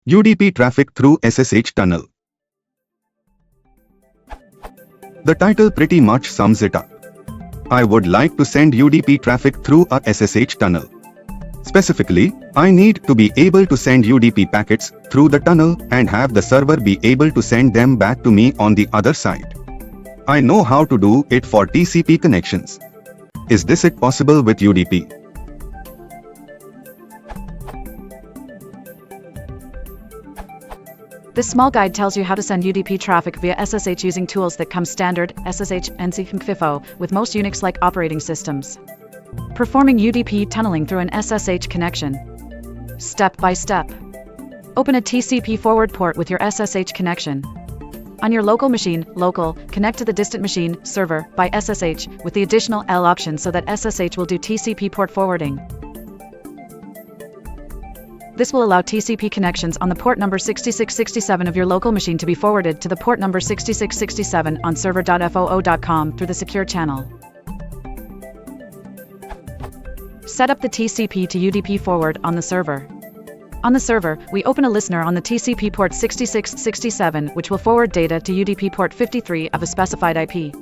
UDP traffic through SSH tunnel. The title pretty much sums it up. I would like to send UDP traffic through a SSH tunnel. Specifically, I need to be able to send UDP packets through the tunnel and have the server be able to send them back to me on the other side. I know how to do it for TCP connections. Is this it possible with UDP? This small guide tells you how to send UDP traffic via SSH using tools that come standard, SSH, NC, FIFO, with most Unix-like operating systems. Performing UDP tunneling through an SSH connection. Step by step. Open a TCP forward port with your SSH connection. On your local machine, local, connect to the distant machine, server, by SSH, with the additional L option so that SSH will do TCP port forwarding. This will allow TCP connections on the port number 6667 of your local machine to be forwarded to the port number 6667 on server.foo.com through the secure channel. Set up the TCP to UDP forward on the server. On the server, we open a listener on the TCP port 6667, which will forward data to UDP port 53 of a specified IP.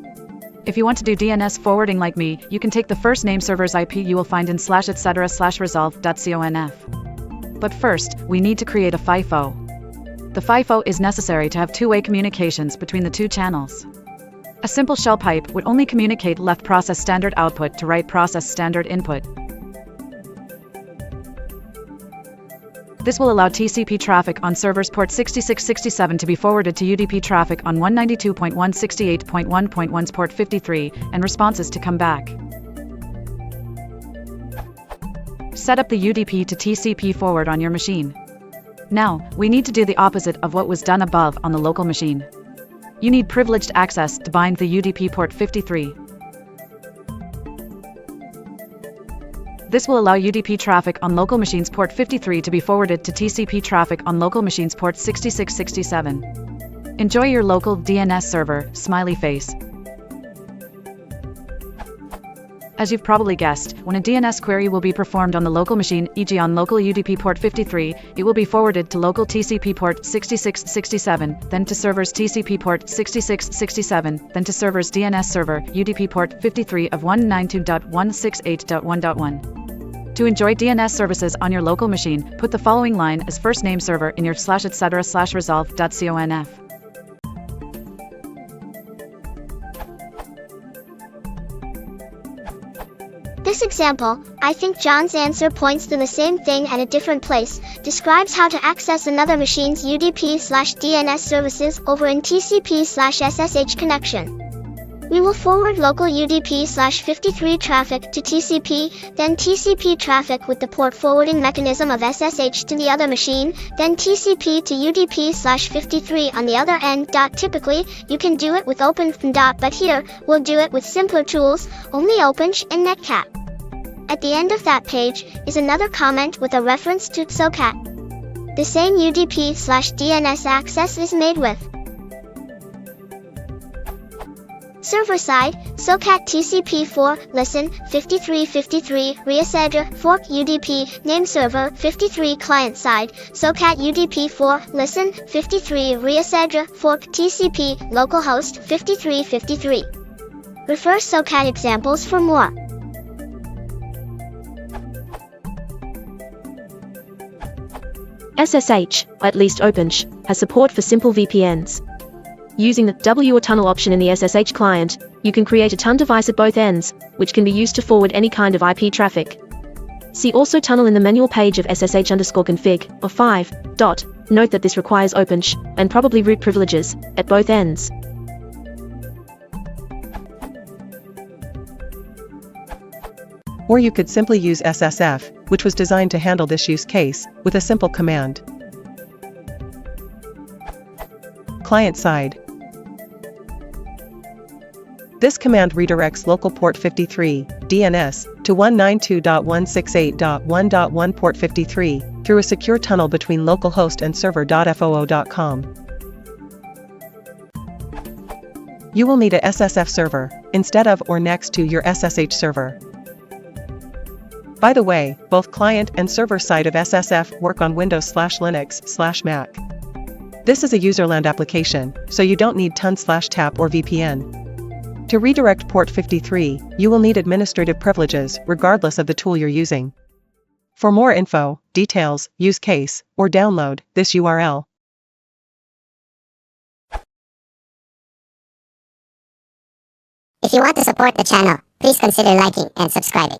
If you want to do DNS forwarding like me, you can take the first name server's IP you will find in /etc/resolve.conf. But first, we need to create a FIFO. The FIFO is necessary to have two-way communications between the two channels. A simple shell pipe would only communicate left process standard output to right process standard input. This will allow TCP traffic on server's port 6667 to be forwarded to UDP traffic on 192.168.1.1's port 53, and responses to come back. Set up the UDP to TCP forward on your machine. Now, we need to do the opposite of what was done above on the local machine. You need privileged access to bind the UDP port 53. This will allow UDP traffic on local machines port 53 to be forwarded to TCP traffic on local machines port 6667. Enjoy your local DNS server, smiley face. As you've probably guessed, when a DNS query will be performed on the local machine, e.g. on local UDP port 53, it will be forwarded to local TCP port 6667, then to server's TCP port 6667, then to server's DNS server, UDP port 53 of 192.168.1.1. To enjoy DNS services on your local machine, put the following line as first name server in your /etc/resolve.conf. This example, I think John's answer points to the same thing at a different place, describes how to access another machine's UDP/DNS services over an TCP/SSH connection. We will forward local UDP/53 traffic to TCP, then TCP traffic with the port forwarding mechanism of SSH to the other machine, then TCP to UDP/53 on the other end. Typically, you can do it with OpenFN. But here, we'll do it with simpler tools, only OpenSH and Netcat. At the end of that page is another comment with a reference to SOCAT. The same UDP/DNS access is made with server side, SOCAT TCP4, listen, 5353, readdress, fork UDP, name server, 53 client side, SOCAT UDP4, listen, 53, readdress, fork TCP, localhost, 5353. Refer SOCAT examples for more. SSH, at least OpenSH, has support for simple VPNs. Using the W or tunnel option in the SSH client, you can create a TUN device at both ends, which can be used to forward any kind of IP traffic. See also tunnel in the manual page of SSH_config, or 5. Note that this requires OpenSH, and probably root privileges, at both ends. Or you could simply use SSF, which was designed to handle this use case, with a simple command. Client side. This command redirects local port 53, DNS, to 192.168.1.1 port 53, through a secure tunnel between localhost and server.foo.com. You will need a SSF server, instead of or next to your SSH server. By the way, both client and server side of SSF work on Windows/Linux/Mac. This is a userland application, so you don't need TUN/TAP or VPN. To redirect port 53, you will need administrative privileges regardless of the tool you're using. For more info, details, use case, or download this URL. If you want to support the channel, please consider liking and subscribing.